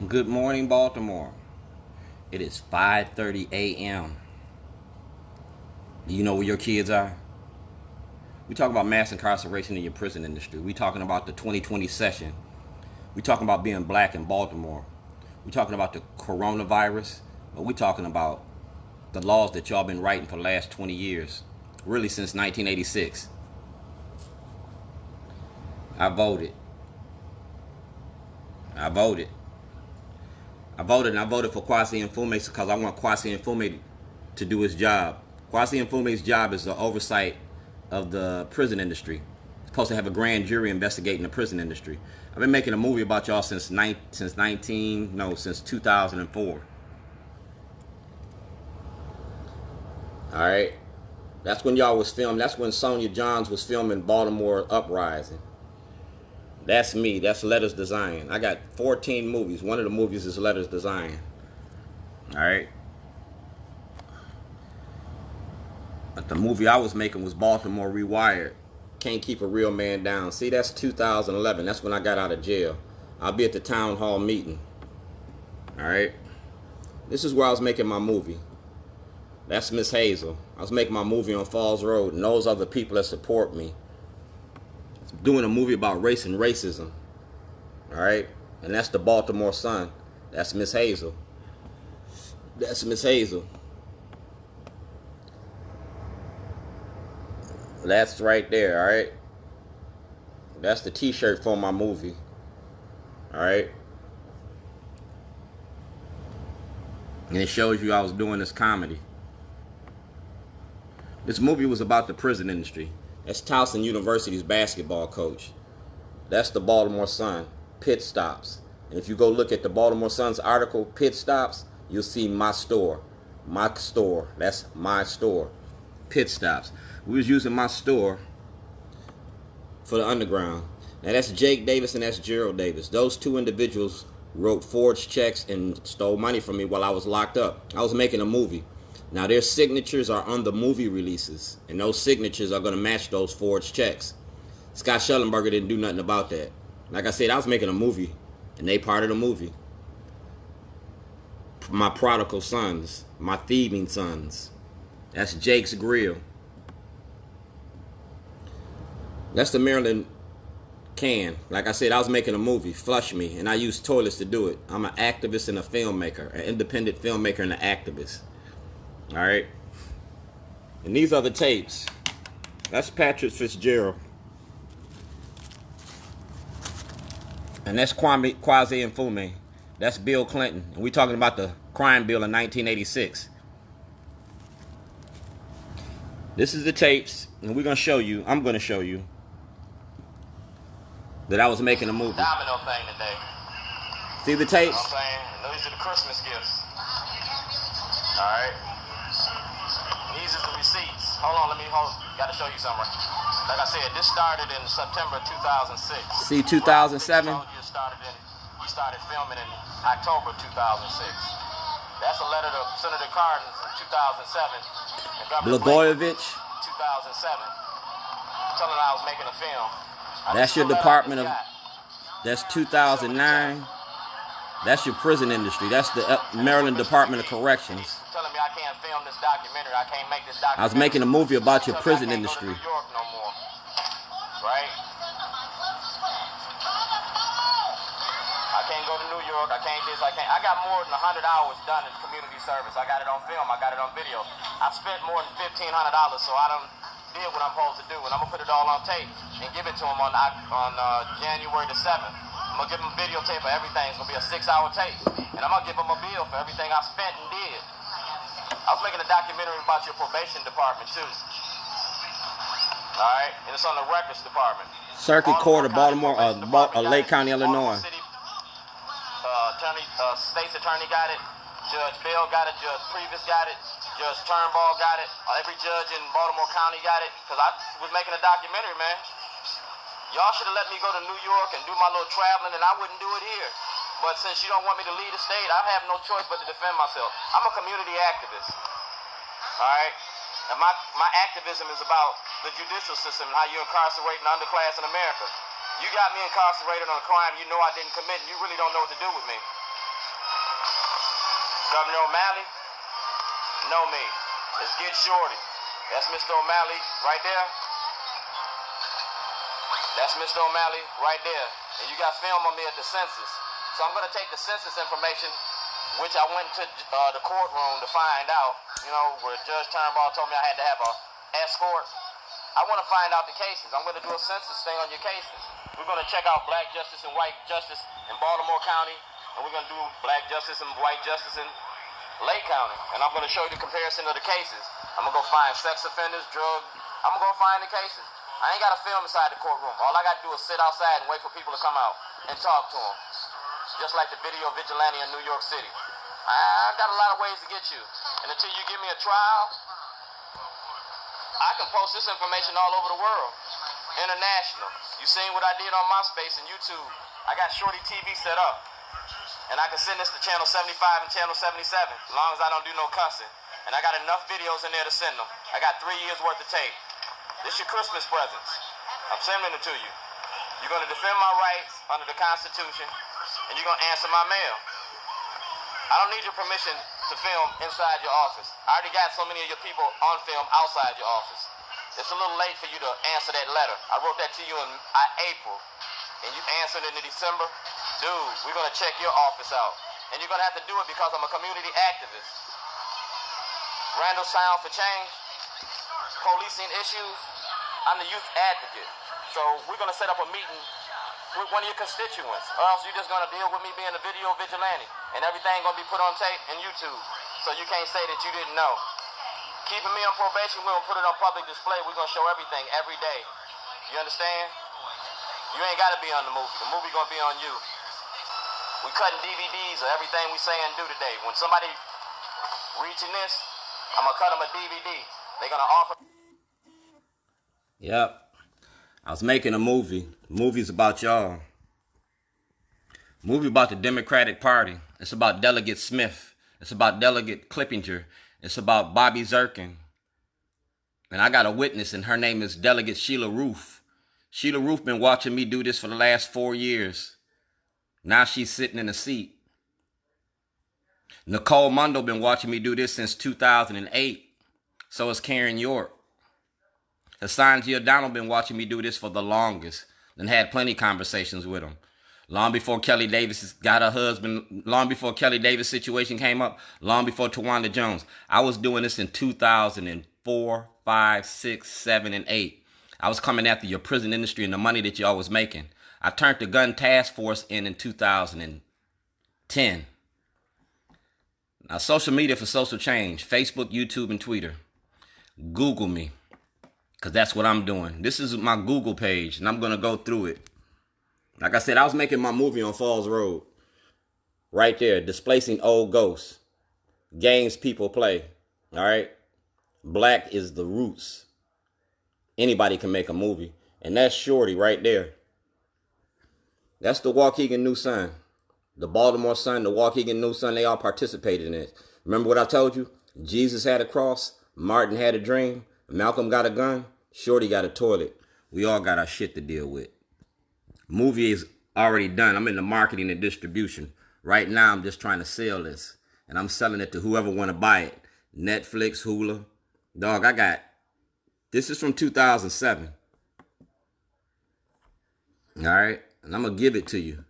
Good morning, Baltimore. It is 5:30 a.m. Do you know where your kids are? We talking about mass incarceration in your prison industry. We talking about the 2020 session. We talking about being black in Baltimore. We talking about the coronavirus. But we talking about the laws that y'all been writing for the last 20 years. Really since 1986. I voted. I voted for Kwasi Mfume because I want Kwasi Mfume to do his job. Kwasi Mfume's job is the oversight of the prison industry. It's supposed to have a grand jury investigating the prison industry. I've been making a movie about y'all since 2004. All right, that's when y'all was filming. That's when Sonia Johns was filming Baltimore Uprising. That's me. That's Letters Design. I got 14 movies. One of the movies is Letters Design. All right. But the movie I was making was Baltimore Rewired. Can't keep a real man down. See, that's 2011. That's when I got out of jail. I'll be at the town hall meeting. All right. This is where I was making my movie. That's Miss Hazel. I was making my movie on Falls Road, and those are the people that support me. Doing a movie about race and racism. All right. And that's the Baltimore Sun. That's Miss Hazel. That's Miss Hazel. That's right there. All right. That's the t-shirt for my movie. All right. And it shows you I was doing this comedy. This movie was about the prison industry. That's Towson University's basketball coach. That's the Baltimore Sun, Pit Stops. And if you go look at the Baltimore Sun's article, Pit Stops, you'll see my store. My store. That's my store. Pit Stops. We was using my store for the underground. Now that's Jake Davis and that's Gerald Davis. Those two individuals wrote forged checks and stole money from me while I was locked up. I was making a movie. Now, their signatures are on the movie releases, and those signatures are going to match those forged checks. Scott Shellenberger didn't do nothing about that. Like I said, I was making a movie, and they part of the movie. My prodigal sons, my thieving sons. That's Jake's Grill. That's the Maryland can. Like I said, I was making a movie, Flush Me, and I used toilets to do it. I'm an activist and a filmmaker, an independent filmmaker and an activist. All right, and these are the tapes. That's Patrick Fitzgerald, and that's Kwasi Mfume. That's Bill Clinton, and we're talking about the crime bill in 1986. This is the tapes, and we're gonna show you. I'm gonna show you that I was making a movie. Domino thing today. See the tapes? You know what I'm saying? These are the Christmas gifts. All right. These are the receipts. Hold on, got to show you something. Like I said, this started in September 2006. See, 2007? We started filming in October 2006. That's a letter to Senator Hardin in 2007. And Governor Blagojevich. 2007. Telling I was making a film. That's your department of... That's 2009. That's your prison industry. That's the Maryland Department of Corrections. Telling me I can't film this documentary. I can't make this documentary. I was making a movie about your prison industry. I can't go to New York no more. Right? I can't go to New York. I can't this. I got more than 100 hours done in community service. I got it on film. I got it on video. I spent more than $1,500, so I done did what I'm supposed to do, and I'm gonna put it all on tape and give it to him on January the 7th. I'm gonna give him a videotape of everything. It's gonna be a 6-hour tape. And I'm gonna give him a bill for everything I spent and did. I was making a documentary about your probation department too. Alright? And it's on the records department. Circuit Court of Baltimore, Lake County, Illinois. City, States Attorney got it. Judge Bell got it. Judge Previous got it. Judge Turnbull got it. Every judge in Baltimore County got it. Because I was making a documentary, man. Y'all should have let me go to New York and do my little traveling, and I wouldn't do it here. But since you don't want me to leave the state, I have no choice but to defend myself. I'm a community activist. All right? And my activism is about the judicial system and how you incarcerate an underclass in America. You got me incarcerated on a crime you know I didn't commit, and you really don't know what to do with me. Governor O'Malley? Know me. Let's get shorty. That's Mr. O'Malley right there. That's Mr. O'Malley right there. And you got film on me at the census. So I'm going to take the census information, which I went to the courtroom to find out, you know, where Judge Turnbull told me I had to have a escort. I want to find out the cases. I'm going to do a census thing on your cases. We're going to check out black justice and white justice in Baltimore County, and we're going to do black justice and white justice in Lake County. And I'm going to show you the comparison of the cases. I'm going to go find sex offenders, drug. I'm going to go find the cases. I ain't got to film inside the courtroom. All I got to do is sit outside and wait for people to come out and talk to them. Just like the video vigilante in New York City. I got a lot of ways to get you. And until you give me a trial, I can post this information all over the world. International. You seen what I did on MySpace and YouTube. I got Shorty TV set up. And I can send this to channel 75 and channel 77, as long as I don't do no cussing. And I got enough videos in there to send them. I got 3 years worth of tape. This your Christmas presents. I'm sending it to you. You're going to defend my rights under the Constitution, and you're going to answer my mail. I don't need your permission to film inside your office. I already got so many of your people on film outside your office. It's a little late for you to answer that letter. I wrote that to you in April, and you answered it in December. Dude, we're going to check your office out. And you're going to have to do it because I'm a community activist. Randallstown for change, policing issues. I'm the youth advocate. So we're going to set up a meeting with one of your constituents, or else you're just going to deal with me being a video vigilante, and everything going to be put on tape and YouTube, so you can't say that you didn't know. Keeping me on probation, we're going to put it on public display. We're going to show everything every day. You understand? You ain't got to be on the movie. The movie going to be on you. We cutting DVDs of everything we say and do today. When somebody reaching this, I'm going to cut them a DVD. They're going to offer... Yep. I was making a movie. The movie's about y'all. Movie about the Democratic Party. It's about Delegate Smith. It's about Delegate Clippinger. It's about Bobby Zirkin. And I got a witness, and her name is Delegate Sheila Roof. Sheila Roof been watching me do this for the last 4 years. Now she's sitting in a seat. Nicole Mundo been watching me do this since 2008. So is Karen York. Hassan Giordano been watching me do this for the longest and had plenty of conversations with him. Long before Kelly Davis got her husband, long before Kelly Davis' situation came up, long before Tawanda Jones. I was doing this in 2004, 5, 6, 7, and 8. I was coming after your prison industry and the money that y'all was making. I turned the gun task force in 2010. Now, social media for social change, Facebook, YouTube, and Twitter. Google me, because that's what I'm doing. This is my Google page, and I'm going to go through it. Like I said, I was making my movie on Falls Road. Right there, displacing old ghosts. Games people play. All right? Black is the roots. Anybody can make a movie. And that's Shorty right there. That's the Waukegan New Sun. The Baltimore Sun, the Waukegan New Sun, they all participated in it. Remember what I told you? Jesus had a cross. Martin had a dream. Malcolm got a gun. Shorty got a toilet. We all got our shit to deal with. Movie is already done. I'm in the marketing and distribution. Right now, I'm just trying to sell this. And I'm selling it to whoever want to buy it. Netflix, Hulu. Dog, I got... This is from 2007. All right? And I'm going to give it to you.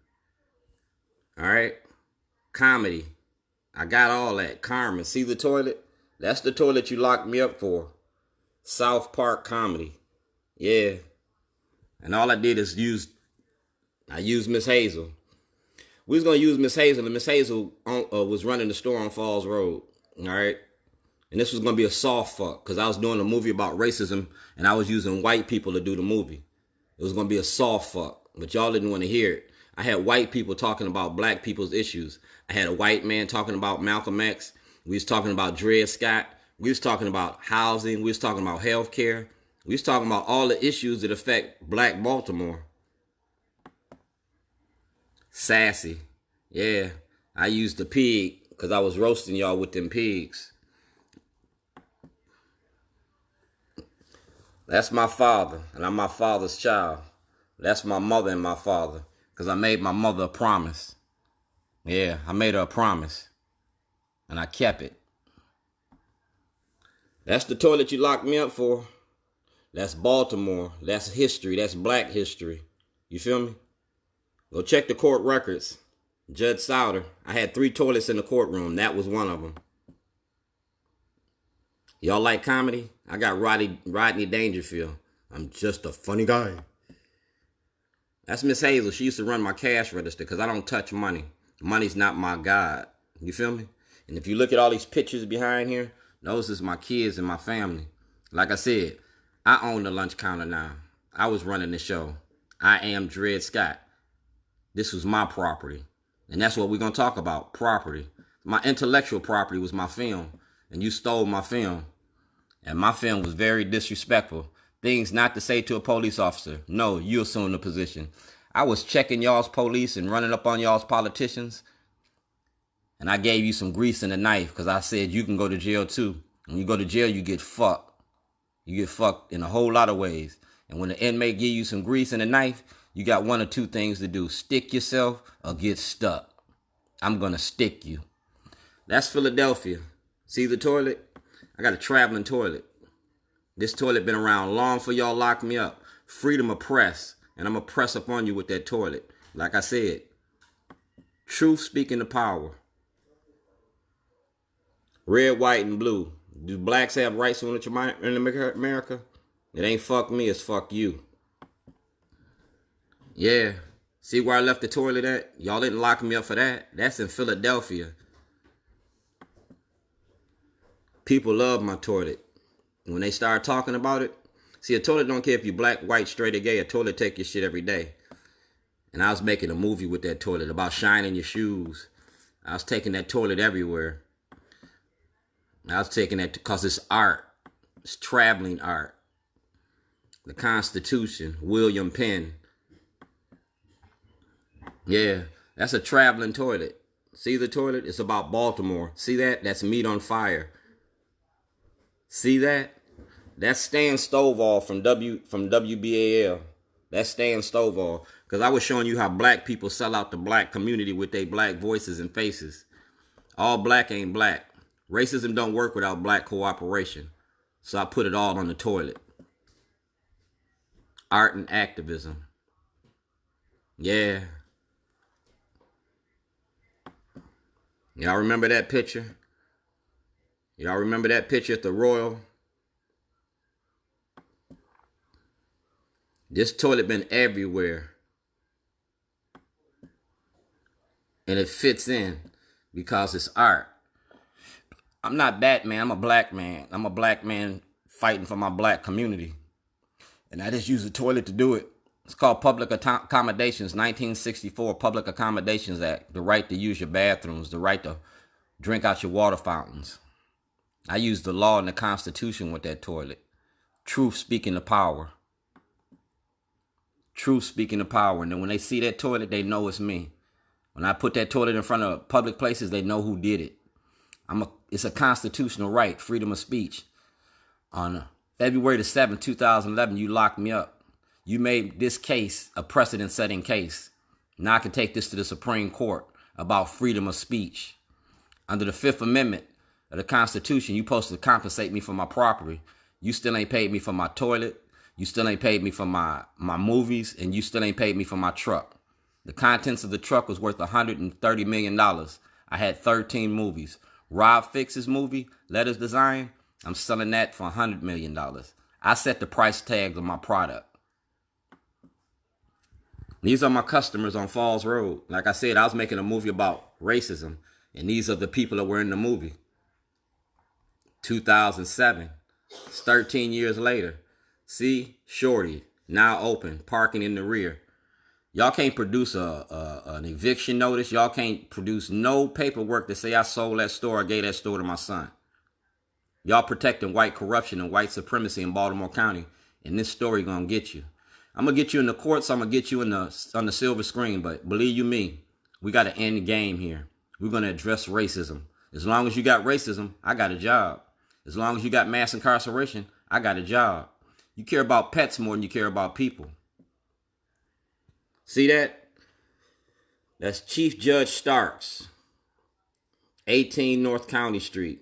All right? Comedy. I got all that. Carmen, see the toilet? That's the toilet you locked me up for. South Park comedy. Yeah. And all I did is use Miss Hazel. We was going to use Miss Hazel, and Miss Hazel was running the store on Falls Road. All right? And this was going to be a soft fuck, because I was doing a movie about racism, and I was using white people to do the movie. It was going to be a soft fuck, but y'all didn't want to hear it. I had white people talking about black people's issues. I had a white man talking about Malcolm X. We was talking about Dred Scott. We was talking about housing. We was talking about health care. We was talking about all the issues that affect black Baltimore. Sassy. Yeah. I used the pig because I was roasting y'all with them pigs. That's my father, and I'm my father's child. That's my mother and my father, because I made my mother a promise. Yeah, I made her a promise. and I kept it. That's the toilet you locked me up for. That's Baltimore. That's history. That's black history. You feel me? Go check the court records. Judge Souter. I had 3 toilets in the courtroom. That was one of them. Y'all like comedy? I got Rodney Dangerfield. I'm just a funny guy. That's Miss Hazel. She used to run my cash register because I don't touch money. Money's not my God. You feel me? And if you look at all these pictures behind here, those is my kids and my family. Like I said, I own the lunch counter now. I was running the show. I am Dred Scott. This was my property. And that's what we're going to talk about, property. My intellectual property was my film. And you stole my film. And my film was very disrespectful. Things not to say to a police officer. No, you assume the position. I was checking y'all's police and running up on y'all's politicians. And I gave you some grease and a knife because I said you can go to jail too. When you go to jail, you get fucked. You get fucked in a whole lot of ways. And when the inmate give you some grease and a knife, you got 1 or 2 things to do. Stick yourself or get stuck. I'm going to stick you. That's Philadelphia. See the toilet? I got a traveling toilet. This toilet been around long for y'all lock me up. Freedom of press. And I'm going to press up on you with that toilet. Like I said, truth speaking to power. Red, white, and blue. Do blacks have rights in America? It ain't fuck me, it's fuck you. Yeah. See where I left the toilet at? Y'all didn't lock me up for that. That's in Philadelphia. People love my toilet. When they start talking about it, see, a toilet don't care if you black, white, straight, or gay. A toilet take your shit every day. And I was making a movie with that toilet about shining your shoes. I was taking that toilet everywhere. I was taking that because it's art. It's traveling art. The Constitution, William Penn. Yeah, that's a traveling toilet. See the toilet? It's about Baltimore. See that? That's meat on fire. See that? That's Stan Stovall from WBAL. That's Stan Stovall. Because I was showing you how black people sell out the black community with their black voices and faces. All black ain't black. Racism don't work without black cooperation. So I put it all on the toilet. Art and activism. Yeah. Y'all remember that picture? Y'all remember that picture at the Royal? This toilet been everywhere. And it fits in because it's art. I'm not Batman. I'm a black man. I'm a black man fighting for my black community. And I just use the toilet to do it. It's called Public Accommodations, 1964 Public Accommodations Act. The right to use your bathrooms, the right to drink out your water fountains. I use the law and the Constitution with that toilet. Truth speaking to power. Truth speaking to power. And then when they see that toilet, they know it's me. When I put that toilet in front of public places, they know who did it. It's a constitutional right, freedom of speech. On February the 7th, 2011, you locked me up. You made this case a precedent-setting case. Now I can take this to the Supreme Court about freedom of speech. Under the 5th Amendment of the Constitution, you're supposed to compensate me for my property. You still ain't paid me for my toilet. You still ain't paid me for my movies. And you still ain't paid me for my truck. The contents of the truck was worth $130 million. I had 13 movies. Rob Fix's movie, Letters Design, I'm selling that for $100 million. I set the price tags on my product. These are my customers on Falls Road. Like I said, I was making a movie about racism. And these are the people that were in the movie. 2007. It's 13 years later. See, Shorty, now open, parking in the rear. Y'all can't produce an eviction notice. Y'all can't produce no paperwork to say I sold that store or gave that store to my son. Y'all protecting white corruption and white supremacy in Baltimore County. And this story gonna get you. I'm gonna get you in the courts. I'm gonna get you on the silver screen. But believe you me, we got to end the game here. We're gonna address racism. As long as you got racism, I got a job. As long as you got mass incarceration, I got a job. You care about pets more than you care about people. See that? That's Chief Judge Starks, 18 North County Street,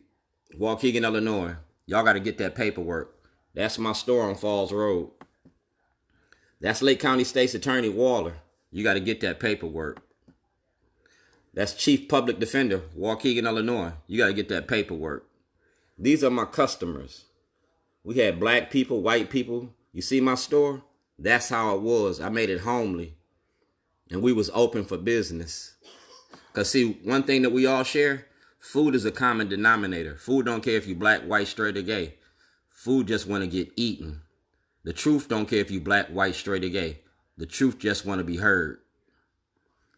Waukegan, Illinois. Y'all got to get that paperwork. That's my store on Falls Road. That's Lake County State's Attorney Waller. You got to get that paperwork. That's Chief Public Defender, Waukegan, Illinois. You got to get that paperwork. These are my customers. We had black people, white people. You see my store? That's how it was. I made it homely. And we was open for business. Because see, one thing that we all share, food is a common denominator. Food don't care if you black, white, straight, or gay. Food just want to get eaten. The truth don't care if you black, white, straight, or gay. The truth just want to be heard.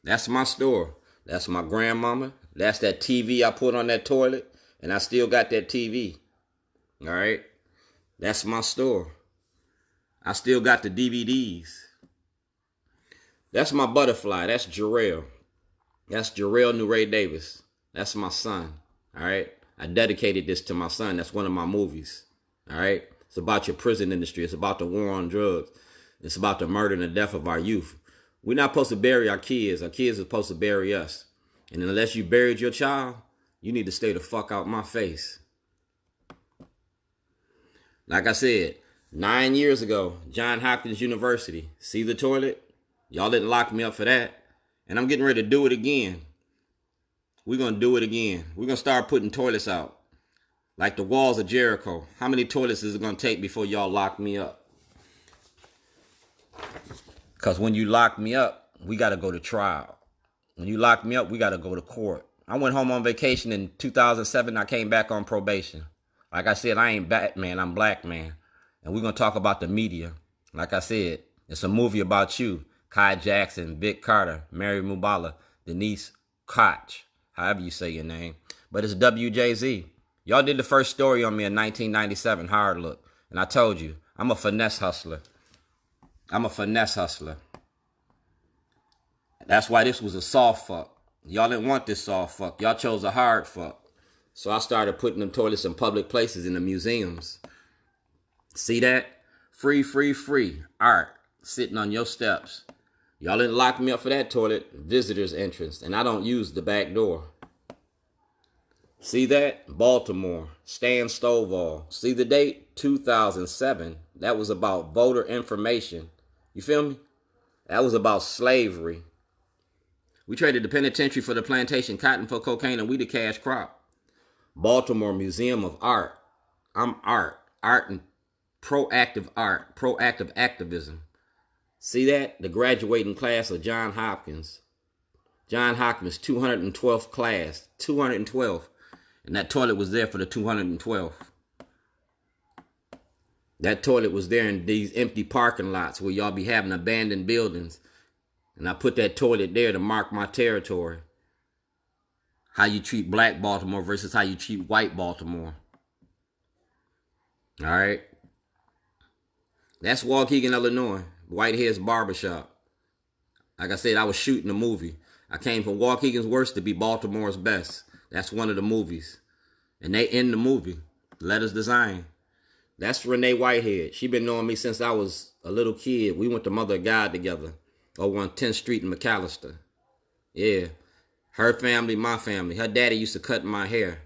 That's my store. That's my grandmama. That's that TV I put on that toilet. And I still got that TV. All right? That's my store. I still got the DVDs. That's my butterfly. That's Jarrell. That's Jarrell Nuray Davis. That's my son. All right? I dedicated this to my son. That's one of my movies. All right? It's about your prison industry. It's about the war on drugs. It's about the murder and the death of our youth. We're not supposed to bury our kids. Our kids are supposed to bury us. And unless you buried your child, you need to stay the fuck out my face. Like I said, 9 years ago, Johns Hopkins University. See the toilet? Y'all didn't lock me up for that. And I'm getting ready to do it again. We're going to do it again. We're going to start putting toilets out. Like the walls of Jericho. How many toilets is it going to take before y'all lock me up? Because when you lock me up, we got to go to trial. When you lock me up, we got to go to court. I went home on vacation in 2007. I came back on probation. Like I said, I ain't Batman. I'm Black Man. And we're going to talk about the media. Like I said, it's a movie about you. Kai Jackson, Vic Carter, Mary Mubala, Denise Koch, however you say your name. But it's WJZ. Y'all did the first story on me in 1997, Hard Look. And I told you, I'm a finesse hustler. I'm a finesse hustler. That's why this was a soft fuck. Y'all didn't want this soft fuck. Y'all chose a hard fuck. So I started putting them toilets in public places in the museums. See that? Free, free, free. Art sitting on your steps. Y'all didn't lock me up for that toilet. Visitor's entrance. And I don't use the back door. See that? Baltimore. Stan Stovall. See the date? 2007. That was about voter information. You feel me? That was about slavery. We traded the penitentiary for the plantation, cotton for cocaine, and we the cash crop. Baltimore Museum of Art. I'm art. Art and proactive activism. See that? The graduating class of Johns Hopkins. Johns Hopkins, 212th class. 212th. And that toilet was there for the 212th. That toilet was there in these empty parking lots where y'all be having abandoned buildings. And I put that toilet there to mark my territory. How you treat black Baltimore versus how you treat white Baltimore. All right. That's Waukegan, Illinois. Whitehead's Barbershop. Like I said, I was shooting a movie. I came from Waukegan's worst to be Baltimore's best. That's one of the movies. And they end the movie. Letters Design. That's Renee Whitehead. She been knowing me since I was a little kid. We went to Mother of God together. Over on 10th Street in McAllister. Yeah. Her family, my family. Her daddy used to cut my hair.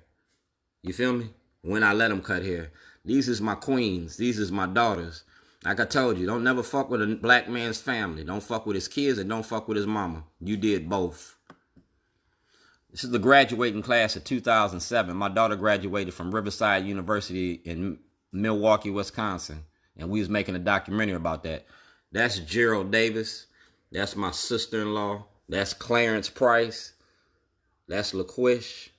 You feel me? When I let him cut hair. These is my queens. These is my daughters. Like I told you, don't never fuck with a black man's family. Don't fuck with his kids and don't fuck with his mama. You did both. This is the graduating class of 2007. My daughter graduated from Riverside University in Milwaukee, Wisconsin. And we was making a documentary about that. That's Gerald Davis. That's my sister-in-law. That's Clarence Price. That's LaQuish.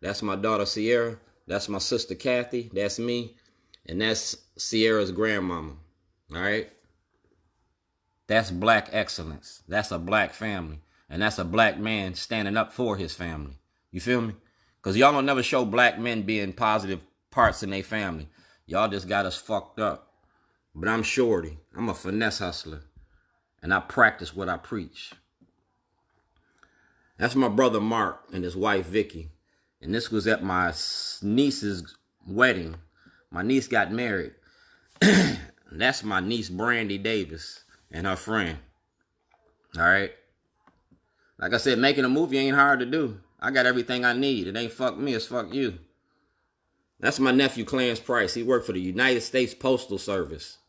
That's my daughter Sierra. That's my sister Kathy. That's me. And that's Sierra's grandmama. All right? That's black excellence. That's a black family. And that's a black man standing up for his family. You feel me? Because y'all don't never show black men being positive parts in their family. Y'all just got us fucked up. But I'm Shorty. I'm a finesse hustler. And I practice what I preach. That's my brother Mark and his wife Vicky. And this was at my niece's wedding. My niece got married. That's my niece Brandy Davis and her friend. All right. Like I said, making a movie ain't hard to do. I got everything I need. It ain't fuck me, it's fuck you. That's my nephew, Clarence Price. He worked for the United States Postal Service.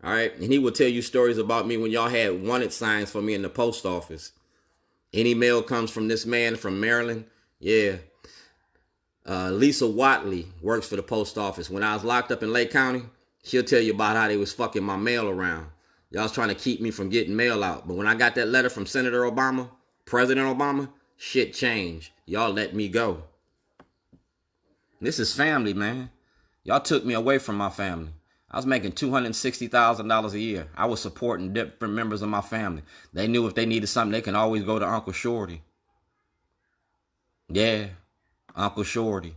All right? And he will tell you stories about me when y'all had wanted signs for me in the post office. Any mail comes from this man from Maryland. Yeah. Lisa Watley works for the post office. When I was locked up in Lake County, she'll tell you about how they was fucking my mail around. Y'all was trying to keep me from getting mail out. But when I got that letter from Senator Obama, President Obama, shit changed. Y'all let me go. This is family, man. Y'all took me away from my family. I was making $260,000 a year. I was supporting different members of my family. They knew if they needed something, they can always go to Uncle Shorty. Yeah, Uncle Shorty.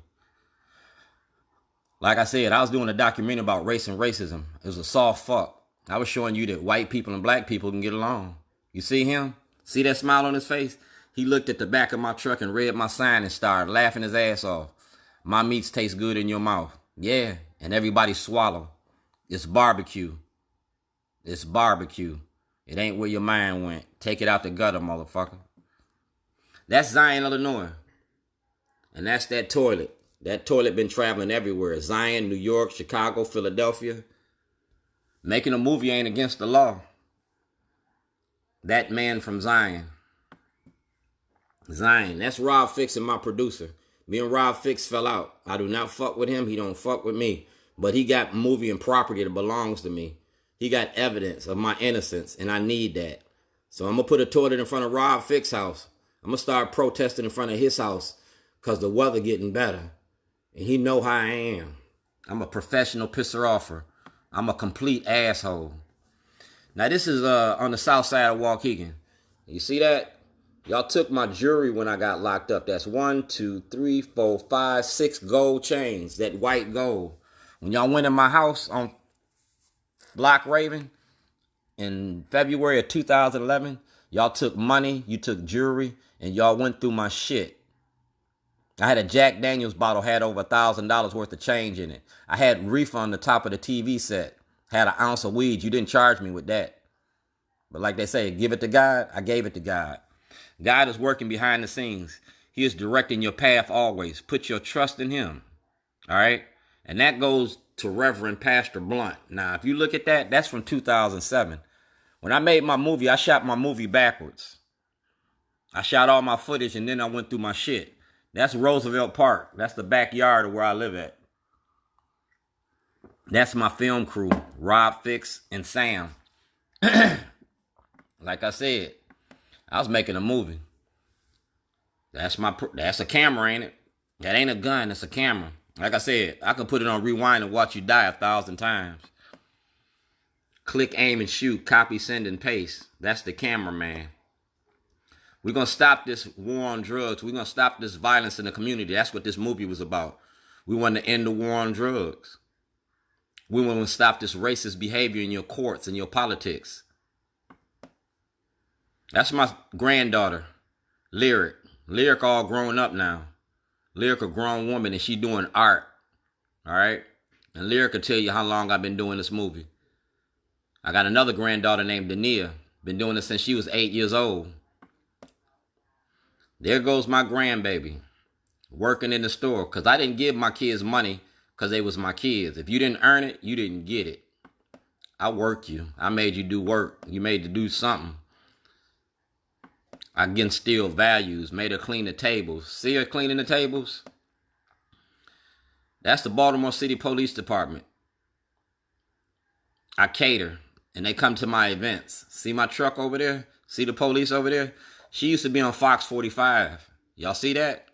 Like I said, I was doing a documentary about race and racism. It was a soft fuck. I was showing you that white people and black people can get along. You see him? See that smile on his face? He looked at the back of my truck and read my sign and started laughing his ass off. My meats taste good in your mouth. Yeah, and everybody swallow. It's barbecue. It's barbecue. It ain't where your mind went. Take it out the gutter, motherfucker. That's Zion, Illinois. And that's that toilet. That toilet been traveling everywhere. Zion, New York, Chicago, Philadelphia. Making a movie ain't against the law. That man from Zion. Zion. That's Rob Fix and my producer. Me and Rob Fix fell out. I do not fuck with him. He don't fuck with me. But he got movie and property that belongs to me. He got evidence of my innocence, and I need that. So I'm going to put a toilet in front of Rob Fix's house. I'm going to start protesting in front of his house because the weather getting better. And he know how I am. I'm a professional pisser-offer. I'm a complete asshole. Now, this is on the south side of Waukegan. You see that? Y'all took my jewelry when I got locked up. That's 1, 2, 3, 4, 5, 6 gold chains. That white gold. When y'all went in my house on Block Raven in February of 2011, y'all took money, you took jewelry, and y'all went through my shit. I had a Jack Daniels bottle, had over $1,000 worth of change in it. I had reefer on the top of the TV set. Had an ounce of weed. You didn't charge me with that. But like they say, give it to God. I gave it to God. God is working behind the scenes. He is directing your path always. Put your trust in him. All right? And that goes to Reverend Pastor Blunt. Now, if you look at that, that's from 2007. When I made my movie, I shot my movie backwards. I shot all my footage and then I went through my shit. That's Roosevelt Park. That's the backyard of where I live at. That's my film crew, Rob Fix and Sam. Like I said, I was making a movie. That's a camera, ain't it? That ain't a gun, it's a camera. Like I said, I can put it on rewind and watch you die 1,000 times. Click, aim, and shoot, copy, send, and paste. That's the cameraman. We're going to stop this war on drugs. We're going to stop this violence in the community. That's what this movie was about. We want to end the war on drugs. We want to stop this racist behavior in your courts and your politics. That's my granddaughter, Lyric. Lyric all grown up now. Lyric a grown woman and she doing art. All right? And Lyric will tell you how long I've been doing this movie. I got another granddaughter named Dania. Been doing this since she was 8 years old. There goes my grandbaby. Working in the store. Because I didn't give my kids money because they was my kids. If you didn't earn it, you didn't get it. I worked you. I made you do work. You made to do something. I instilled values. Made her clean the tables. See her cleaning the tables? That's the Baltimore City Police Department. I cater. And they come to my events. See my truck over there? See the police over there? She used to be on Fox 45. Y'all see that?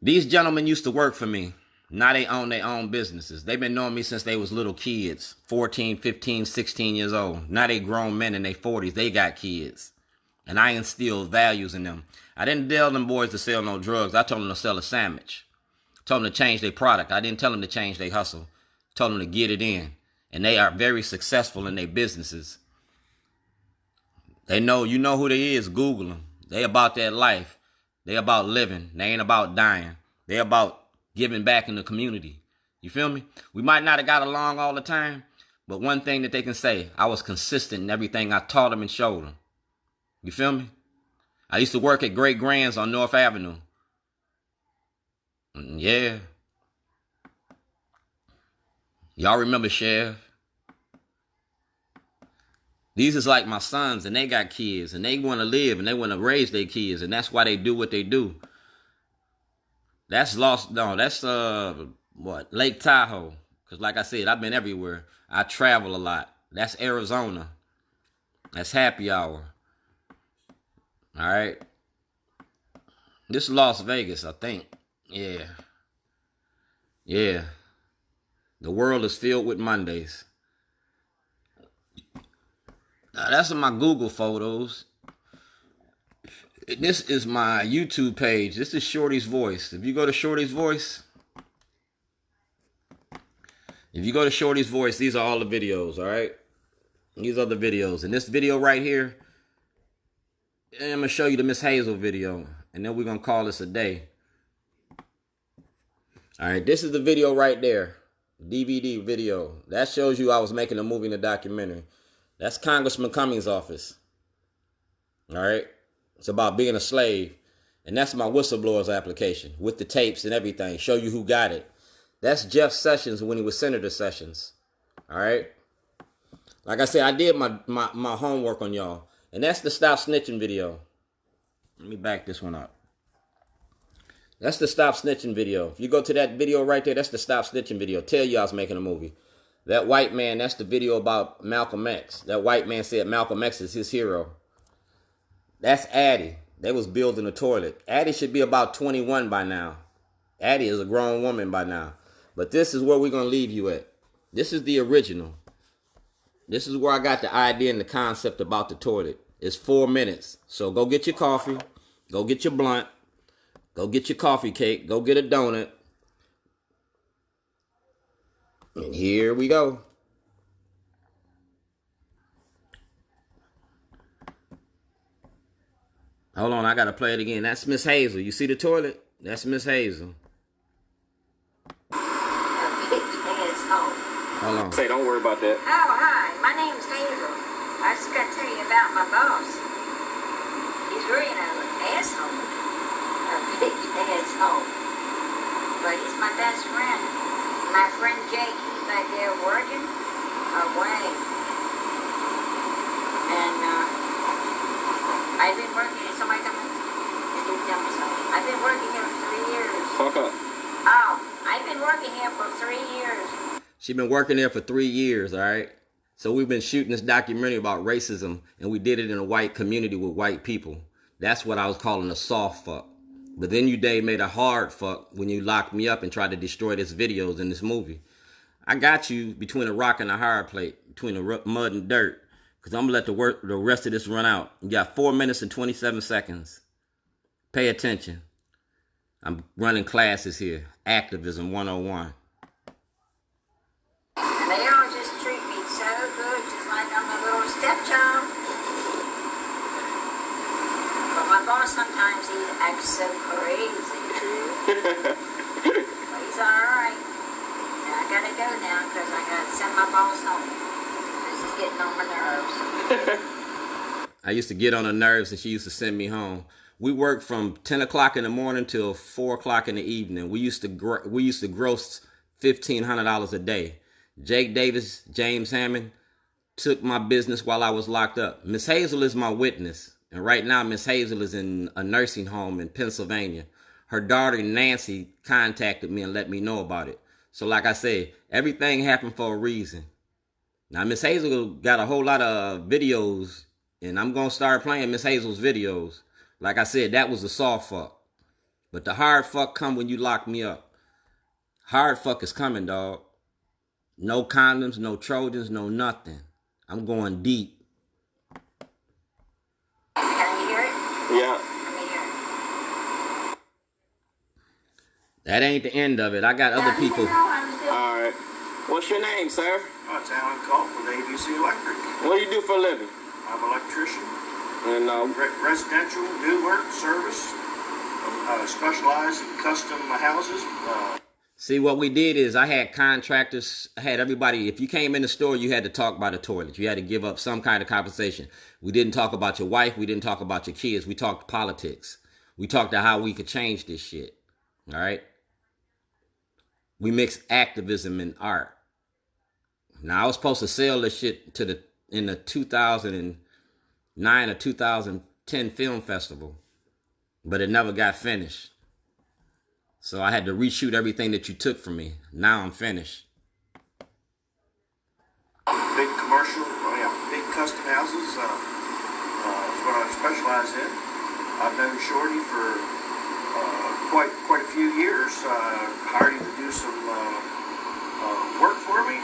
These gentlemen used to work for me. Now they own their own businesses. They've been knowing me since they was little kids. 14, 15, 16 years old. Now they grown men in their 40s. They got kids. And I instilled values in them. I didn't tell them boys to sell no drugs. I told them to sell a sandwich. Told them to change their product. I didn't tell them to change their hustle. Told them to get it in. And they are very successful in their businesses. They know, you know who they is. Google them. They about that life. They about living. They ain't about dying. They about giving back in the community. You feel me? We might not have got along all the time, but one thing that they can say, I was consistent in everything I taught them and showed them. You feel me? I used to work at Great Grand's on North Avenue. Yeah. Y'all remember Chef? These is like my sons, and they got kids, and they want to live, and they want to raise their kids, and that's why they do what they do. That's Lost, no, that's, Lake Tahoe. Because like I said, I've been everywhere. I travel a lot. That's Arizona. That's Happy Hour. All right. This is Las Vegas, I think. Yeah. Yeah. The world is filled with Mondays. Now, that's in my Google photos. This is my YouTube page. This is Shorty's Voice. If you go to Shorty's Voice, these are all the videos, all right? These are the videos. And this video right here, I'm going to show you the Miss Hazel video. And then we're going to call this a day. All right, this is the video right there. DVD video. That shows you I was making a movie and a documentary. That's Congressman Cummings' office. All right? It's about being a slave. And that's my whistleblower's application with the tapes and everything. Show you who got it. That's Jeff Sessions when he was Senator Sessions. All right? Like I said, I did my homework on y'all. And that's the Stop Snitching video. Let me back this one up. That's the Stop Snitching video. If you go to that video right there, that's the Stop Snitching video. Tell you I was making a movie. That white man, that's the video about Malcolm X. That white man said Malcolm X is his hero. That's Addie. They was building a toilet. Addie should be about 21 by now. Addie is a grown woman by now. But this is where we're going to leave you at. This is the original. This is where I got the idea and the concept about the toilet. It's 4 minutes. So go get your coffee. Go get your blunt. Go get your coffee cake. Go get a donut. And here we go. Hold on, I got to play it again. That's Miss Hazel. You see the toilet? That's Miss Hazel. Hold on. Say, don't worry about that. Oh, hi. My name's Hazel. I just got to tell you about my boss. He's really an asshole. A big asshole. But he's my best friend. My friend Jake, he's back there working away. And, I've been working, somebody come in? You tell me something. I've been working here for 3 years. Fuck up. Oh, I've been working here for 3 years. She's been working there for 3 years, all right? So we've been shooting this documentary about racism, and we did it in a white community with white people. That's what I was calling a soft fuck. But then you, Dave, made a hard fuck when you locked me up and tried to destroy this videos in this movie. I got you between a rock and a hard plate, between the mud and dirt, because I'm going to let the rest of this run out. You got 4 minutes and 27 seconds. Pay attention. I'm running classes here. Activism 101. And they all just treat me so good, just like I'm a little stepchild. But my boss sometimes he acts so crazy. But he's alright. Now I gotta go now because I gotta send my boss home. This is getting on my nerves. I used to get on her nerves and she used to send me home. We worked from 10 o'clock in the morning till 4 o'clock in the evening. We used to gross $1,500 a day. Jake Davis, James Hammond took my business while I was locked up. Miss Hazel is my witness. And right now, Miss Hazel is in a nursing home in Pennsylvania. Her daughter, Nancy, contacted me and let me know about it. So like I said, everything happened for a reason. Now, Miss Hazel got a whole lot of videos, and I'm going to start playing Miss Hazel's videos. Like I said, that was a soft fuck. But the hard fuck come when you lock me up. Hard fuck is coming, dog. No condoms, no Trojans, no nothing. I'm going deep. Can you hear it? Yeah. Let me hear it. That ain't the end of it. I got other people. All right. What's your name, sir? It's Alan Culp with ABC Electric. What do you do for a living? I'm an electrician. And Residential, new work, service. Specialize in custom houses. See, what we did is I had contractors, I had everybody. If you came in the store, you had to talk about the toilet. You had to give up some kind of compensation. We didn't talk about your wife. We didn't talk about your kids. We talked politics. We talked about how we could change this shit. All right? We mixed activism and art. Now, I was supposed to sell this shit in the 2009 or 2010 film festival, but it never got finished. So I had to reshoot everything that you took from me. Now I'm finished. Big commercial, big custom houses is what I specialize in. I've known Shorty for quite a few years. Hired him to do some work for me.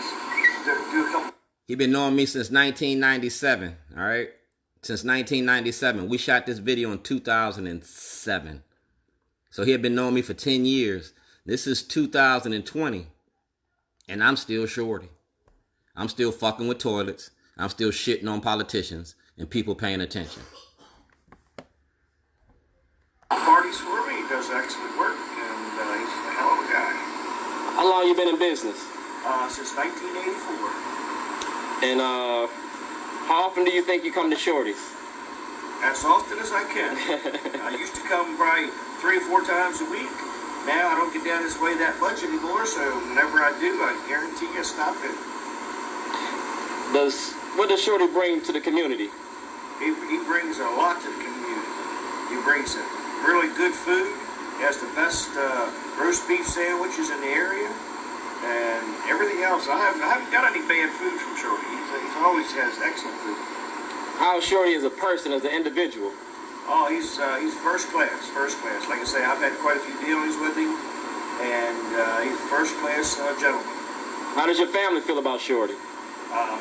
Do a couple. He been knowing me since 1997. All right, since 1997. We shot this video in 2007. So he had been knowing me for 10 years. This is 2020. And I'm still Shorty. I'm still fucking with toilets. I'm still shitting on politicians and people paying attention. Parties for me. He does excellent work. And he's a hell of a guy. How long you been in business? Since 1984. And how often do you think you come to Shorty's? As often as I can. I used to come probably 3 or 4 times a week. Now I don't get down this way that much anymore, so whenever I do, I guarantee you stop in. What does Shorty bring to the community? He brings a lot to the community. He brings really good food. He has the best roast beef sandwiches in the area. And everything else. I haven't got any bad food from Shorty. He's always has excellent food. How is Shorty as a person, as an individual? Oh, he's first class. Like I say, I've had quite a few dealings with him, and he's a first class gentleman. How does your family feel about Shorty?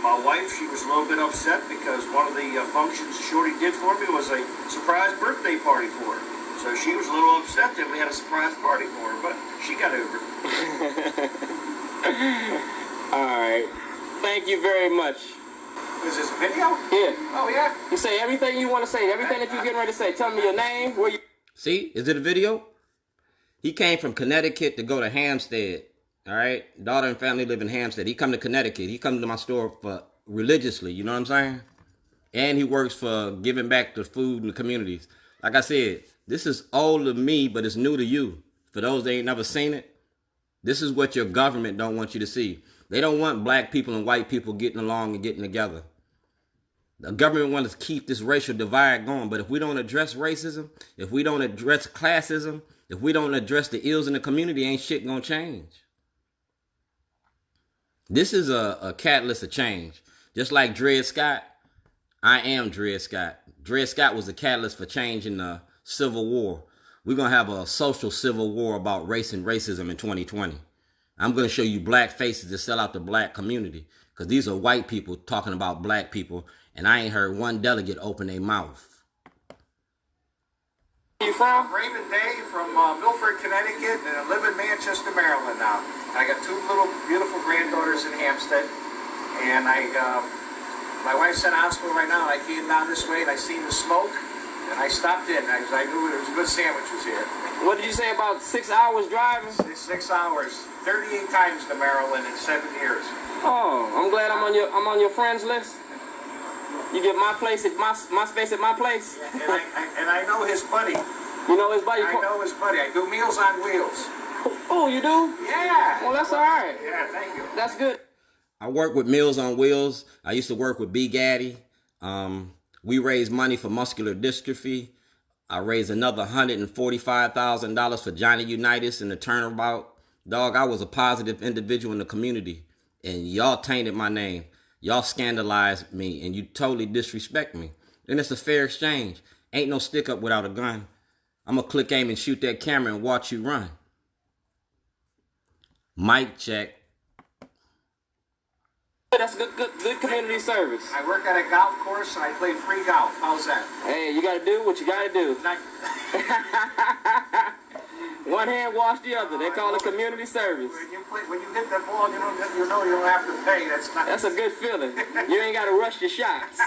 My wife, she was a little bit upset because one of the functions Shorty did for me was a surprise birthday party for her. So she was a little upset that we had a surprise party for her, but she got over it. All right. Thank you very much. Is this a video? Yeah. Oh, yeah? You say everything you want to say, everything that you're getting ready to say. Tell me your name, where you... See, is it a video? He came from Connecticut to go to Hampstead. All right? Daughter and family live in Hampstead. He come to Connecticut. He come to my store for religiously, you know what I'm saying? And he works for giving back to food in the communities. Like I said, this is old to me, but it's new to you. For those that ain't never seen it, this is what your government don't want you to see. They don't want black people and white people getting along and getting together. The government wants to keep this racial divide going, but if we don't address racism, if we don't address classism, if we don't address the ills in the community, ain't shit gonna change. This is a catalyst of change. Just like Dred Scott, I am Dred Scott. Dred Scott was a catalyst for change in the Civil War. We're going to have a social civil war about race and racism in 2020. I'm going to show you black faces that sell out the black community. Because these are white people talking about black people. And I ain't heard one delegate open their mouth. You from? Raymond Day from Milford, Connecticut, and I live in Manchester, Maryland now. I got 2 little beautiful granddaughters in Hampstead. And my wife's in the hospital right now, and I came down this way and I seen the smoke. And I stopped in. I knew there was good sandwiches here. What did you say about 6 hours driving? 6 hours, 38 times to Maryland in 7 years. Oh, I'm glad I'm on your friends list. You get my place at my space at my place. And I know his buddy. You know his buddy? I know his buddy. I do Meals on Wheels. Oh, you do? Yeah. Well, that's all right. Yeah, thank you. That's good. I work with Meals on Wheels. I used to work with B. Gaddy. We raised money for muscular dystrophy. I raised another $145,000 for Johnny Unitas in the turnabout. Dog, I was a positive individual in the community. And y'all tainted my name. Y'all scandalized me. And you totally disrespect me. And it's a fair exchange. Ain't no stick up without a gun. I'm going to click aim and shoot that camera and watch you run. Mic check. That's good community service. I work at a golf course and I play free golf. How's that? Hey, you got to do what you got to do. One hand wash the other. They call it community service. When you hit that ball, you know you don't have to pay. That's a good feeling. You ain't got to rush your shots.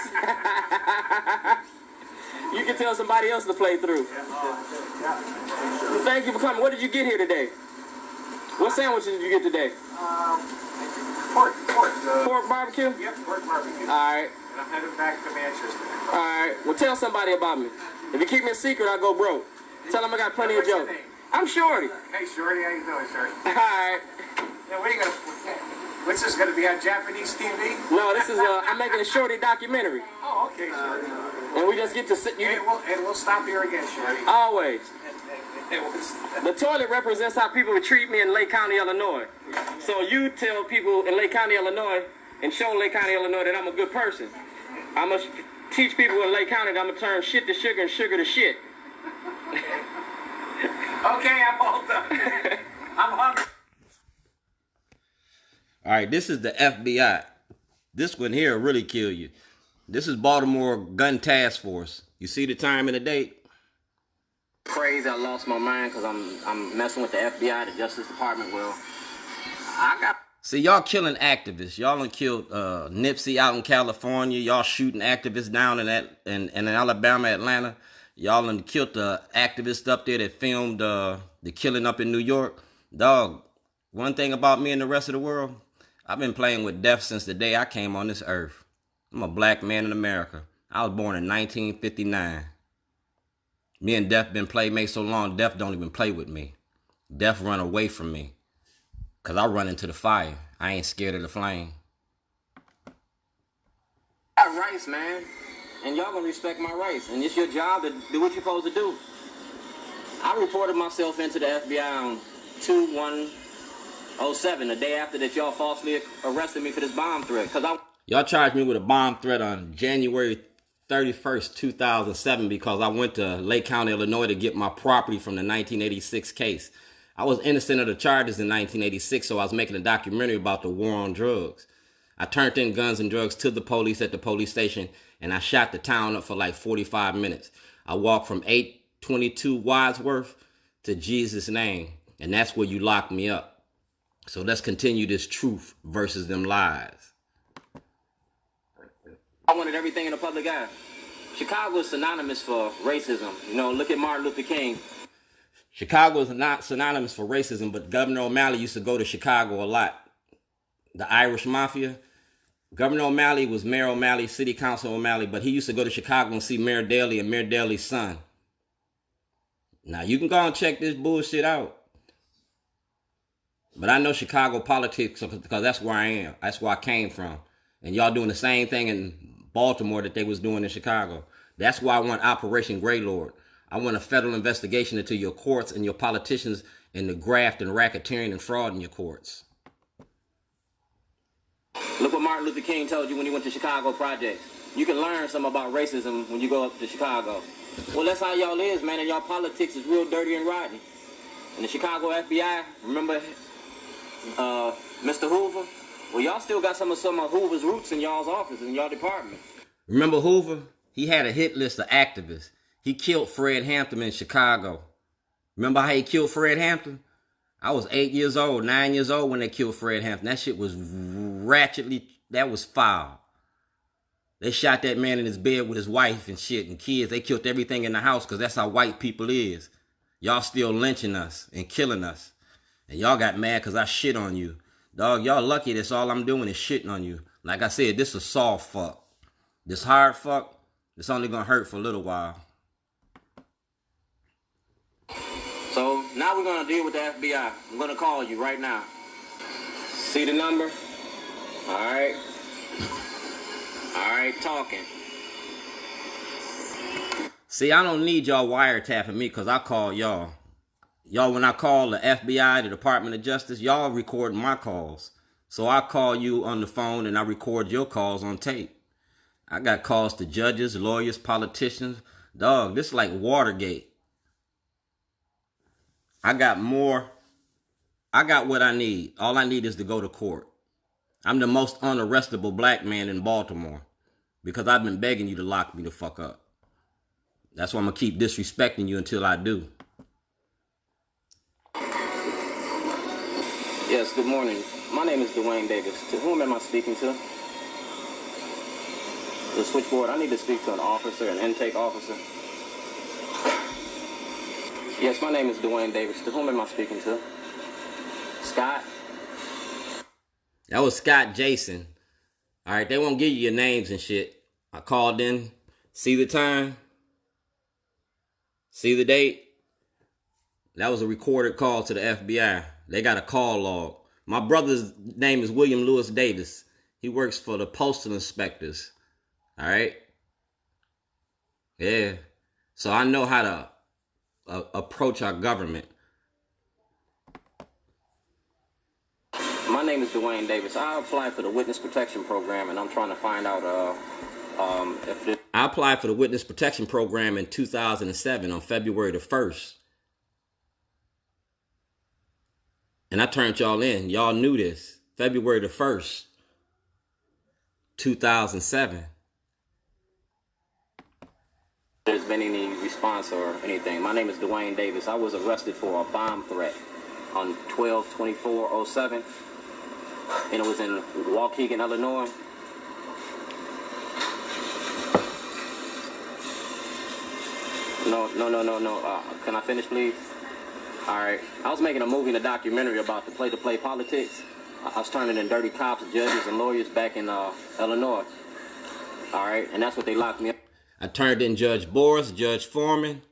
You can tell somebody else to play through. Thank you for coming. What did you get here today? What sandwiches did you get today? Pork. Pork barbecue? Yep, pork barbecue. All right. And I'm headed back to Manchester. All right. Well, tell somebody about me. If you keep me a secret, I'll go broke. Tell them I got plenty of jokes. I'm Shorty. Hey, Shorty, how you doing, Shorty? All right. Yeah, what are you gonna? What's this gonna be on Japanese TV? No, this is I'm making a Shorty documentary. Oh, okay, Shorty. And we just get to sit. And we'll stop here again, Shorty. Always. The toilet represents how people would treat me in Lake County, Illinois. So you tell people in Lake County, Illinois, and show Lake County, Illinois that I'm a good person. I must teach people in Lake County that I'm gonna turn shit to sugar and sugar to shit. Okay, I'm all done. I'm hungry. All right, this is the FBI. This one here will really kill you. This is Baltimore Gun Task Force. You see the time and the date? Crazy, I lost my mind because I'm messing with the FBI, the Justice Department. Well, I got... See, y'all killing activists. Y'all done killed Nipsey out in California. Y'all shooting activists down in Alabama, Atlanta. Y'all done killed the activists up there that filmed the killing up in New York. Dog, one thing about me and the rest of the world, I've been playing with death since the day I came on this earth. I'm a black man in America. I was born in 1959. Me and death been playmates so long, death don't even play with me. Death run away from me. Because I run into the fire. I ain't scared of the flame. I got rights, man. And y'all gonna respect my rights. And it's your job to do what you're supposed to do. I reported myself into the FBI on 2/1/07, the day after that y'all falsely arrested me for this bomb threat. Y'all charged me with a bomb threat on January 31st, 2007 because I went to Lake County, Illinois to get my property from the 1986 case. I was innocent of the charges in 1986, so I was making a documentary about the war on drugs. I turned in guns and drugs to the police at the police station, and I shot the town up for like 45 minutes. I walked from 822 Wadsworth to Jesus' name, and that's where you locked me up. So let's continue this truth versus them lies. I wanted everything in the public eye. Chicago is synonymous for racism. You know, look at Martin Luther King. Chicago is not synonymous for racism, but Governor O'Malley used to go to Chicago a lot. The Irish Mafia. Governor O'Malley was Mayor O'Malley, City Council O'Malley, but he used to go to Chicago and see Mayor Daley and Mayor Daley's son. Now, you can go and check this bullshit out. But I know Chicago politics because that's where I am. That's where I came from. And y'all doing the same thing in Baltimore that they was doing in Chicago. That's why I want Operation Greylord. I want a federal investigation into your courts and your politicians and the graft and racketeering and fraud in your courts. Look what Martin Luther King told you when he went to Chicago projects. You can learn something about racism when you go up to Chicago. Well, that's how y'all is, man, and y'all politics is real dirty and rotten. And the Chicago FBI, remember Mr. Hoover? Well, y'all still got some of Hoover's roots in y'all's office, in y'all department. Remember Hoover? He had a hit list of activists. He killed Fred Hampton in Chicago. Remember how he killed Fred Hampton? I was 9 years old when they killed Fred Hampton. That shit was that was foul. They shot that man in his bed with his wife and shit and kids. They killed everything in the house because that's how white people is. Y'all still lynching us and killing us. And y'all got mad because I shit on you. Dog, y'all lucky that's all I'm doing is shitting on you. Like I said, this is a soft fuck. This hard fuck, it's only gonna hurt for a little while. So now we're gonna deal with the FBI. I'm gonna call you right now. See the number? All right, talking. See, I don't need y'all wiretapping me because I call y'all. Y'all, when I call the FBI, the Department of Justice, y'all record my calls. So I call you on the phone and I record your calls on tape. I got calls to judges, lawyers, politicians. Dog, this is like Watergate. I got what I need. All I need is to go to court. I'm the most unarrestable black man in Baltimore because I've been begging you to lock me the fuck up. That's why I'm going to keep disrespecting you until I do. Yes, good morning. My name is Dwayne Davis. To whom am I speaking to? The switchboard. I need to speak to an officer, an intake officer. Yes, my name is Dwayne Davis. To whom am I speaking to? Scott. That was Scott Jason. All right, they won't give you your names and shit. I called in, see the time, see the date. That was a recorded call to the FBI. They got a call log. My brother's name is William Lewis Davis. He works for the postal inspectors. All right? Yeah. So I know how to approach our government. My name is Dwayne Davis. I applied for the Witness Protection Program, and I'm trying to find out if this... I applied for the Witness Protection Program in 2007 on February the 1st. And I turned y'all in. Y'all knew this. February the 1st, 2007. There's been any response or anything. My name is Dwayne Davis. I was arrested for a bomb threat on 12/24/07, and it was in Waukegan, Illinois. No. Can I finish, please? All right. I was making a movie and a documentary about the play-to-play politics. I was turning in dirty cops, judges, and lawyers back in Illinois. All right, and that's what they locked me up. I turned in Judge Boris, Judge Foreman.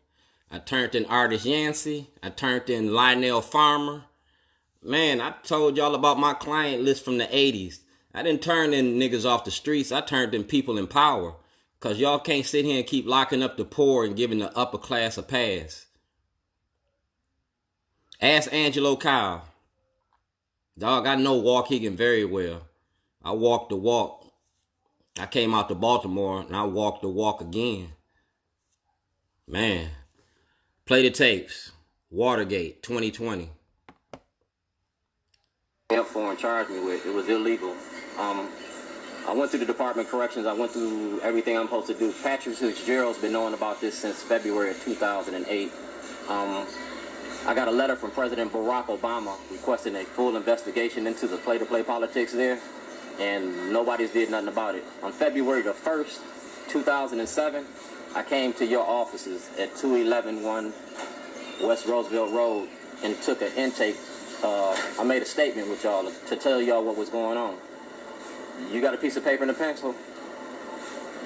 I turned in Artist Yancey. I turned in Lionel Farmer. Man, I told y'all about my client list from the 80s. I didn't turn in niggas off the streets. I turned in people in power. Because y'all can't sit here and keep locking up the poor and giving the upper class a pass. Ask Angelo Kyle. Dog, I know Waukegan very well. I walked the walk. I came out to Baltimore and I walked the walk again. Man. Play the tapes. Watergate 2020. For and charged me with. It was illegal. I went through the Department of Corrections. I went through everything I'm supposed to do. Patrick Fitzgerald's been knowing about this since February of 2008. I got a letter from President Barack Obama requesting a full investigation into the play-to-play politics there, and nobody's did nothing about it. On February the 1st, 2007, I came to your offices at 2111 West Roosevelt Road and took an intake. I made a statement with y'all to tell y'all what was going on. You got a piece of paper and a pencil?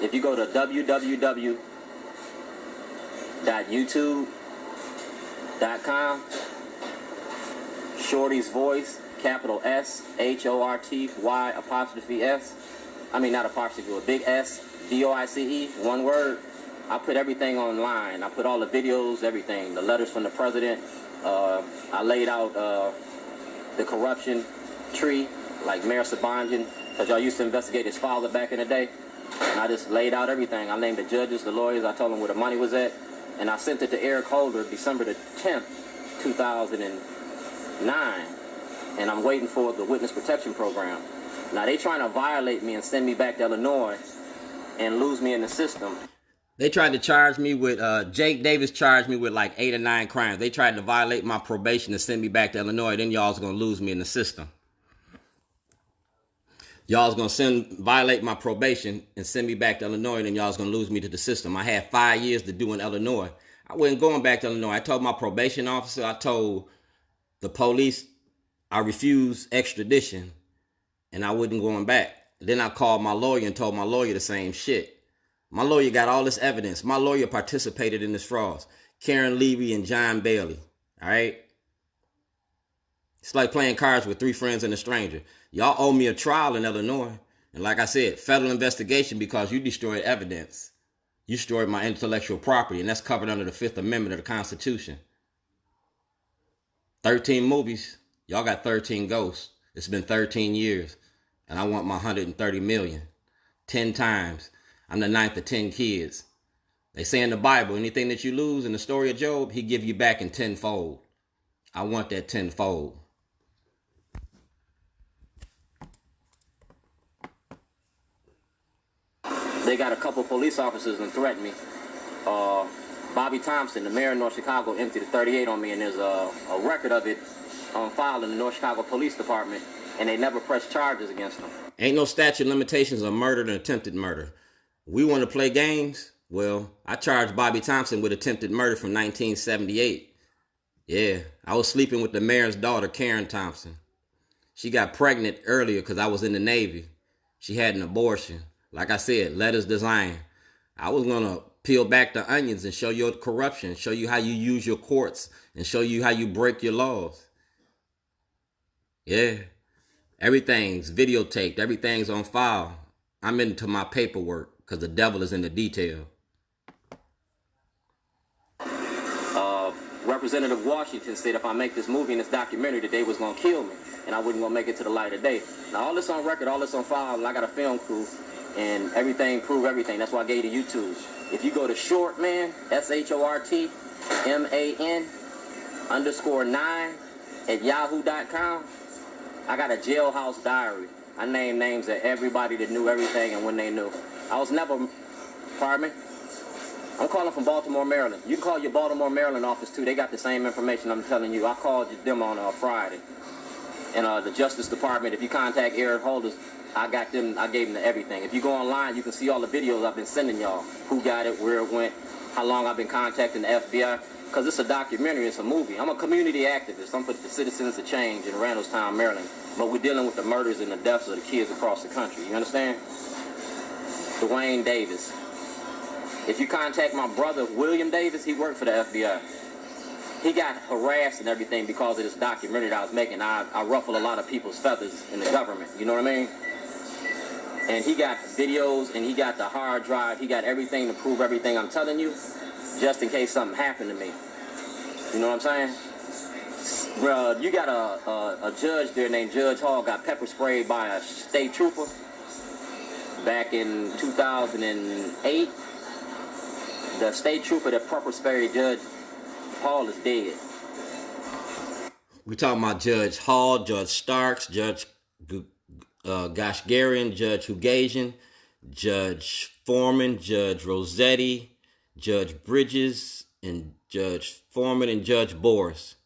If you go to www.youtube.com, Shorty's Voice, capital S, HORTY apostrophe S. I mean, not apostrophe, a big S, DOICE, one word. I put everything online. I put all the videos, everything, the letters from the president. I laid out the corruption tree, like Mayor Sabanjan, because y'all used to investigate his father back in the day. And I just laid out everything. I named the judges, the lawyers. I told them where the money was at. And I sent it to Eric Holder December the 10th, 2009. And I'm waiting for the Witness Protection Program. Now, they trying to violate me and send me back to Illinois and lose me in the system. They tried to charge me with, Jake Davis charged me with like 8 or 9 crimes. They tried to violate my probation and send me back to Illinois. Then y'all's going to lose me in the system. Y'all's going to violate my probation and send me back to Illinois. Then y'all's going to lose me to the system. I had 5 years to do in Illinois. I wasn't going back to Illinois. I told my probation officer, I told the police I refused extradition and I wasn't going back. Then I called my lawyer and told my lawyer the same shit. My lawyer got all this evidence. My lawyer participated in this fraud. Karen Levy and John Bailey. All right? It's like playing cards with 3 friends and a stranger. Y'all owe me a trial in Illinois. And like I said, federal investigation because you destroyed evidence. You destroyed my intellectual property, and that's covered under the 5th Amendment of the Constitution. 13 movies. Y'all got 13 ghosts. It's been 13 years. And I want my 130 million. 10 times. I'm the 9th of 10 kids. They say in the Bible, anything that you lose in the story of Job, he give you back in 10-fold. I want that 10-fold. They got a couple police officers and threatened me. Bobby Thompson, the mayor of North Chicago, emptied a 38 on me, and there's a record of it on file in the North Chicago Police Department, and they never pressed charges against them. Ain't no statute of limitations on murder and attempted murder. We want to play games? Well, I charged Bobby Thompson with attempted murder from 1978. Yeah, I was sleeping with the mayor's daughter, Karen Thompson. She got pregnant earlier because I was in the Navy. She had an abortion. Like I said, letters design. I was going to peel back the onions and show you corruption, show you how you use your courts, and show you how you break your laws. Yeah. Everything's videotaped. Everything's on file. I'm into my paperwork because the devil is in the detail. Representative Washington said if I make this movie and this documentary that they was going to kill me and I wasn't going to make it to the light of day. Now, all this on record, all this on file, and I got a film crew and everything, prove everything. That's why I gave you YouTube. If you go to Shortman, SHORTMAN_9 at yahoo.com, I got a Jailhouse Diary. I named names of everybody that knew everything and when they knew. I was never, pardon me? I'm calling from Baltimore, Maryland. You can call your Baltimore, Maryland office, too. They got the same information I'm telling you. I called them on Friday. And the Justice Department, if you contact Eric Holders, I got them, I gave them everything. If you go online, you can see all the videos I've been sending y'all. Who got it, where it went, how long I've been contacting the FBI. Because it's a documentary, it's a movie. I'm a community activist. I'm with the Citizens of Change in Randallstown, Maryland. But we're dealing with the murders and the deaths of the kids across the country. You understand? Dwayne Davis. If you contact my brother, William Davis, he worked for the FBI. He got harassed and everything because of this documentary that I was making. I ruffled a lot of people's feathers in the government. You know what I mean? And he got videos and he got the hard drive. He got everything to prove everything I'm telling you, just in case something happened to me. You know what I'm saying? Bro, you got a judge there named Judge Hall got pepper sprayed by a state trooper back in 2008. The state trooper that pepper sprayed Judge Hall is dead. We're talking about Judge Hall, Judge Starks, Judge Goshgarian, Judge Hugasian, Judge Foreman, Judge Rossetti, Judge Bridges, and Judge Foreman and Judge Boris.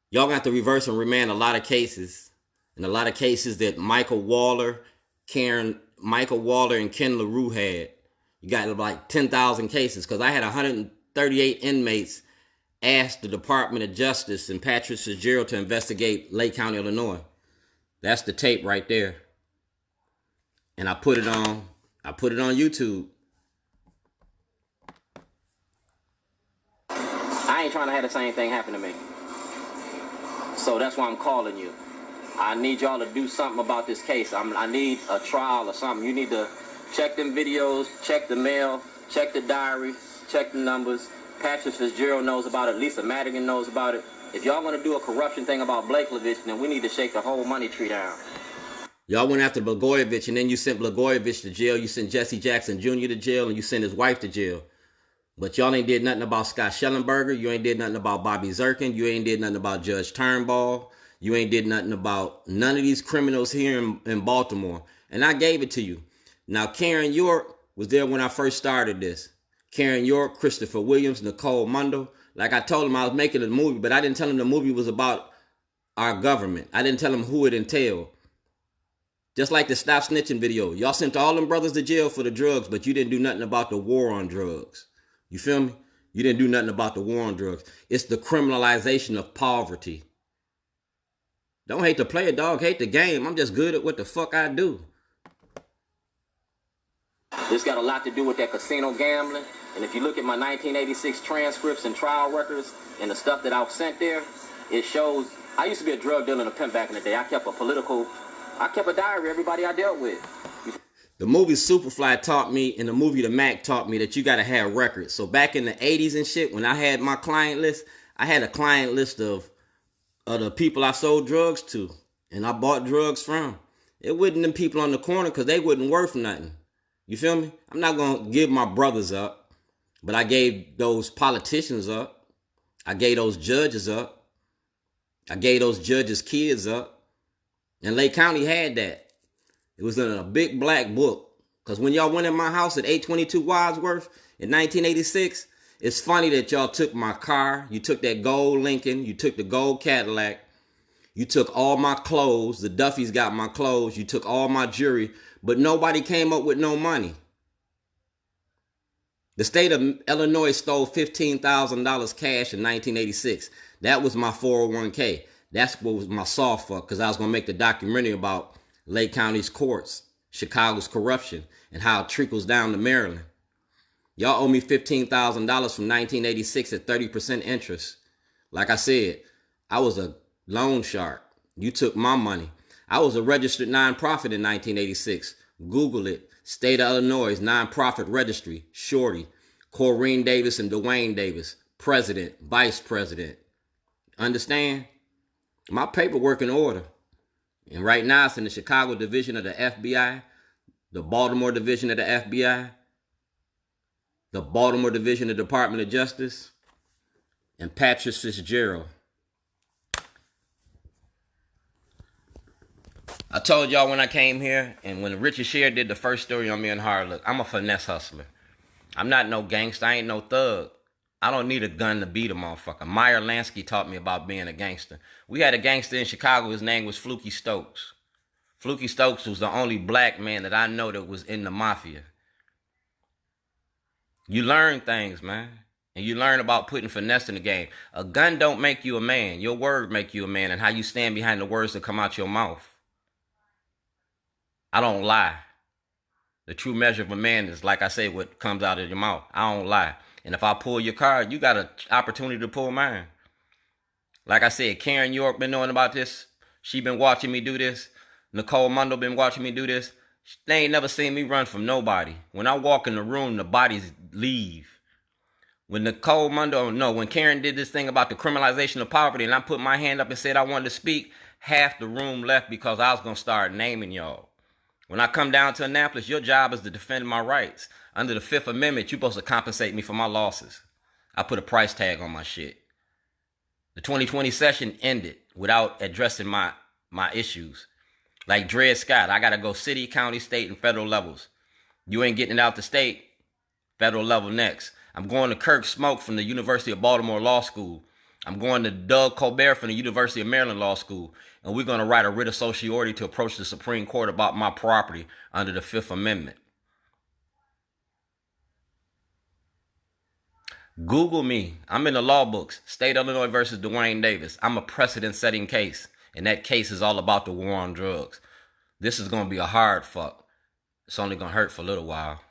Y'all got to reverse and remand a lot of cases. And a lot of cases that Michael Waller and Ken LaRue had. You got like 10,000 cases because I had 138 inmates ask the Department of Justice and Patrick Fitzgerald to investigate Lake County, Illinois. That's the tape right there. And I put it on YouTube. I ain't trying to have the same thing happen to me. So that's why I'm calling you. I need y'all to do something about this case. I need a trial or something. You need to check them videos, check the mail, check the diary, check the numbers. Patrick Fitzgerald knows about it. Lisa Madigan knows about it. If y'all want to do a corruption thing about Blagojevich, then we need to shake the whole money tree down. Y'all went after Blagojevich, and then you sent Blagojevich to jail. You sent Jesse Jackson Jr. to jail, and you sent his wife to jail. But y'all ain't did nothing about Scott Shellenberger. You ain't did nothing about Bobby Zirkin. You ain't did nothing about Judge Turnbull. You ain't did nothing about none of these criminals here in Baltimore. And I gave it to you. Now, Karen York was there when I first started this. Karen York, Christopher Williams, Nicole Mundo. Like I told him I was making a movie, but I didn't tell him the movie was about our government. I didn't tell him who it entailed. Just like the Stop Snitching video. Y'all sent all them brothers to jail for the drugs, but you didn't do nothing about the war on drugs. You feel me? You didn't do nothing about the war on drugs. It's the criminalization of poverty. Don't hate the player, dog. Hate the game. I'm just good at what the fuck I do. This got a lot to do with that casino gambling. And if you look at my 1986 transcripts and trial records and the stuff that I've sent there, it shows I used to be a drug dealer and a pimp back in the day. I kept a diary of everybody I dealt with. The movie Superfly taught me, and the movie The Mac taught me that you got to have records. So back in the 80s and shit, when I had my client list, I had a client list of the people I sold drugs to and I bought drugs from. It wasn't them people on the corner because they wasn't worth nothing. You feel me? I'm not going to give my brothers up, but I gave those politicians up. I gave those judges up. I gave those judges' kids up. And Lake County had that. It was in a big black book. Because when y'all went in my house at 822 Wadsworth in 1986, it's funny that y'all took my car. You took that gold Lincoln. You took the gold Cadillac. You took all my clothes. The Duffys got my clothes. You took all my jewelry. But nobody came up with no money. The state of Illinois stole $15,000 cash in 1986. That was my 401k. That's what was my soft fuck, because I was going to make the documentary about Lake County's courts, Chicago's corruption, and how it trickles down to Maryland. Y'all owe me $15,000 from 1986 at 30% interest. Like I said, I was a loan shark. You took my money. I was a registered nonprofit in 1986. Google it. State of Illinois Nonprofit Registry. Shorty. Corrine Davis and Dwayne Davis. President. Vice President. Understand? My paperwork in order. And right now it's in the Chicago division of the FBI, the Baltimore division of the FBI, the Baltimore division of the Department of Justice, and Patrick Fitzgerald. I told y'all when I came here, and when Richard Sher did the first story on me in Hard Look, I'm a finesse hustler. I'm not no gangster. I ain't no thug. I don't need a gun to beat a motherfucker. Meyer Lansky taught me about being a gangster. We had a gangster in Chicago. His name was Fluky Stokes. Fluky Stokes was the only black man that I know that was in the mafia. You learn things, man. And you learn about putting finesse in the game. A gun don't make you a man. Your word make you a man, and how you stand behind the words that come out your mouth. I don't lie. The true measure of a man is, like I say, what comes out of your mouth. I don't lie. And if I pull your card, you got an opportunity to pull mine. Like I said, Karen York been knowing about this. She been watching me do this. Nicole Mundo been watching me do this. They ain't never seen me run from nobody. When I walk in the room, the bodies leave. When Nicole Mundo, no, when Karen did this thing about the criminalization of poverty, and I put my hand up and said I wanted to speak, half the room left because I was going to start naming y'all. When I come down to Annapolis, your job is to defend my rights. Under the Fifth Amendment, you're supposed to compensate me for my losses. I put a price tag on my shit. The 2020 session ended without addressing my issues. Like Dred Scott, I got to go city, county, state, and federal levels. You ain't getting it out the state, federal level next. I'm going to Kirk Smoke from the University of Baltimore Law School. I'm going to Doug Colbert from the University of Maryland Law School. And we're going to write a writ of certiorari to approach the Supreme Court about my property under the Fifth Amendment. Google me. I'm in the law books. State of Illinois versus Dwayne Davis. I'm a precedent-setting case. And that case is all about the war on drugs. This is going to be a hard fuck. It's only going to hurt for a little while.